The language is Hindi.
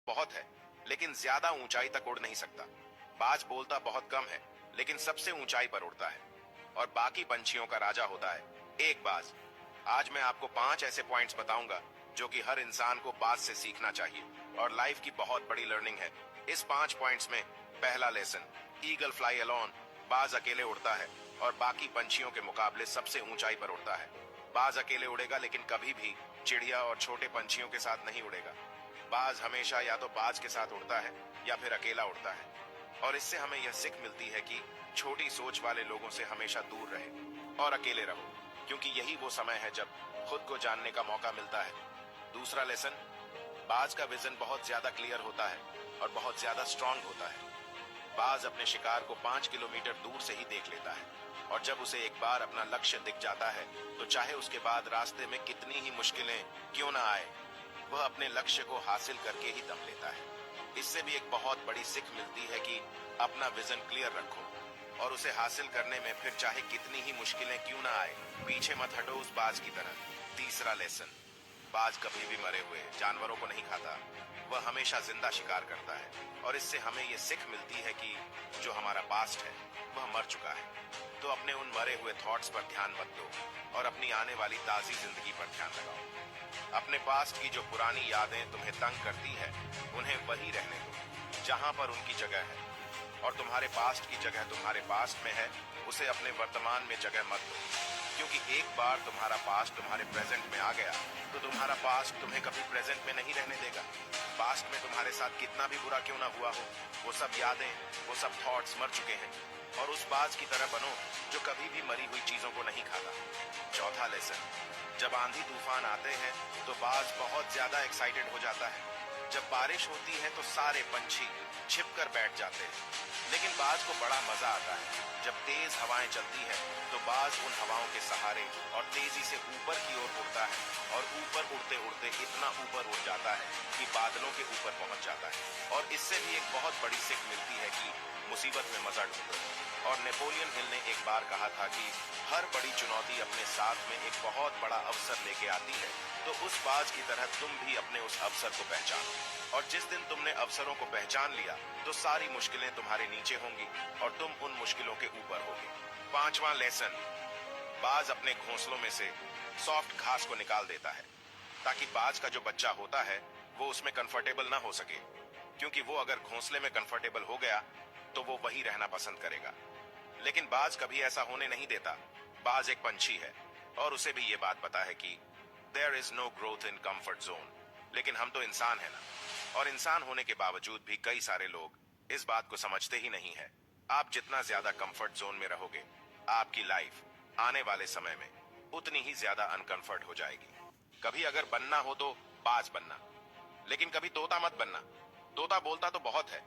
बहुत है, लेकिन ज्यादा ऊंचाई तक उड़ नहीं सकता। बाज बोलता बहुत कम है, लेकिन सबसे ऊंचाई पर उड़ता है और बाकी पंछियों का राजा होता है एक बाज। आज मैं आपको 5 ऐसे पॉइंट्स बताऊंगा जो कि हर इंसान को बाज से सीखना चाहिए और लाइफ की बहुत बड़ी लर्निंग है। इस 5 पॉइंट्स में पहला लेसन, ईगल फ्लाई अलोन। बाज अकेले उड़ता है और बाकी पंछियों के मुकाबले सबसे ऊंचाई पर उड़ता है। बाज अकेले उड़ेगा, लेकिन कभी भी चिड़िया और छोटे पंछियों के साथ नहीं उड़ेगा। बाज हमेशा या तो बाज के साथ उड़ता है या फिर अकेला उड़ता है। और इससे हमें यह सीख मिलती है कि छोटी सोच वाले लोगों से हमेशा दूर रहे और अकेले रहो, क्योंकि यही वो समय है जब खुद को जानने का मौका मिलता है। दूसरा लेसन, बाज का विजन बहुत ज्यादा क्लियर होता है और बहुत ज्यादा स्ट्रांग होता है। बाज अपने शिकार को 5 किलोमीटर दूर से ही देख लेता है और जब उसे एक बार अपना लक्ष्य दिख जाता है तो चाहे उसके बाद रास्ते में कितनी ही मुश्किलें क्यों ना आए, वह अपने लक्ष्य को हासिल करके ही दम लेता है। इससे भी एक बहुत बड़ी सीख मिलती है कि अपना विजन क्लियर रखो और उसे हासिल करने में फिर चाहे कितनी ही मुश्किलें क्यों ना आए, पीछे मत हटो उस बाज की तरह। तीसरा लेसन, बाज कभी भी मरे हुए जानवरों को नहीं खाता, वह हमेशा जिंदा शिकार करता है। और इससे हमें यह सीख मिलती है कि जो हमारा पास्ट है वह मर चुका है, तो अपने उन मरे हुए थॉट्स पर ध्यान मत दो और अपनी आने वाली ताजी जिंदगी पर ध्यान लगाओ। अपने पास्ट की जो पुरानी यादें तुम्हें तंग करती है, उन्हें वही रहने दो जहां पर उनकी जगह है। और तुम्हारे पास्ट की जगह तुम्हारे पास्ट में है, उसे अपने वर्तमान में जगह मत दो, क्योंकि एक बार तुम्हारा पास्ट तुम्हारे प्रेजेंट में आ गया तो तुम्हारा पास्ट तुम्हें कभी प्रेजेंट में नहीं रहने देगा। पास्ट में तुम्हारे साथ कितना भी बुरा क्यों ना हुआ हो, वो सब यादें, वो सब थॉट्स मर चुके हैं। और उस बाज की तरह बनो जो कभी भी मरी हुई चीजों को नहीं खाता। चौथा लेसन, जब आंधी तूफान आते हैं तो बाज बहुत ज्यादा एक्साइटेड हो जाता है। जब बारिश होती है तो सारे पंछी छिपकर बैठ जाते हैं, लेकिन बाज को बड़ा मजा आता है जब तेज हवाएं चलती है तो बाज उन हवाओं के सहारे और तेजी से ऊपर की ओर उड़ता है और ऊपर उड़ते उड़ते इतना ऊपर उड़ जाता है कि बादलों के ऊपर पहुंच जाता है। और इससे भी एक बहुत बड़ी सीख मिलती है कि मुसीबत में मजा ढूंढो। और नेपोलियन हिल ने एक बार कहा था कि हर बड़ी चुनौती अपने साथ में एक बहुत बड़ा अवसर लेके आती है, तो उस बाज की तरह तुम भी अपने उस अवसर को पहचानो। और जिस दिन तुमने अवसरों को पहचान लिया तो सारी मुश्किलें तुम्हारे नीचे होंगी और तुम उन मुश्किलों के ऊपर होगे। पांचवा लेसन, बाज अपने घोंसलों में से सॉफ्ट घास को निकाल देता है ताकि बाज का जो बच्चा होता है वो उसमें कंफर्टेबल ना हो सके, क्योंकि वो अगर घोंसले में कंफर्टेबल हो गया तो वो वही रहना पसंद करेगा। लेकिन बाज कभी ऐसा होने नहीं देता। बाज एक पंछी है और उसे भी ये बात पता है कि there is no growth in comfort zone. लेकिन हम तो इंसान है ना, और इंसान होने के बावजूद भी कई सारे लोग इस बात को समझते ही नहीं है। आप जितना ज्यादा कंफर्ट जोन में रहोगे, आपकी लाइफ आने वाले समय में उतनी ही ज्यादा अनकंफर्ट हो जाएगी। कभी अगर बनना हो तो बाज बनना, लेकिन कभी तोता मत बनना। तोता बोलता तो बहुत है,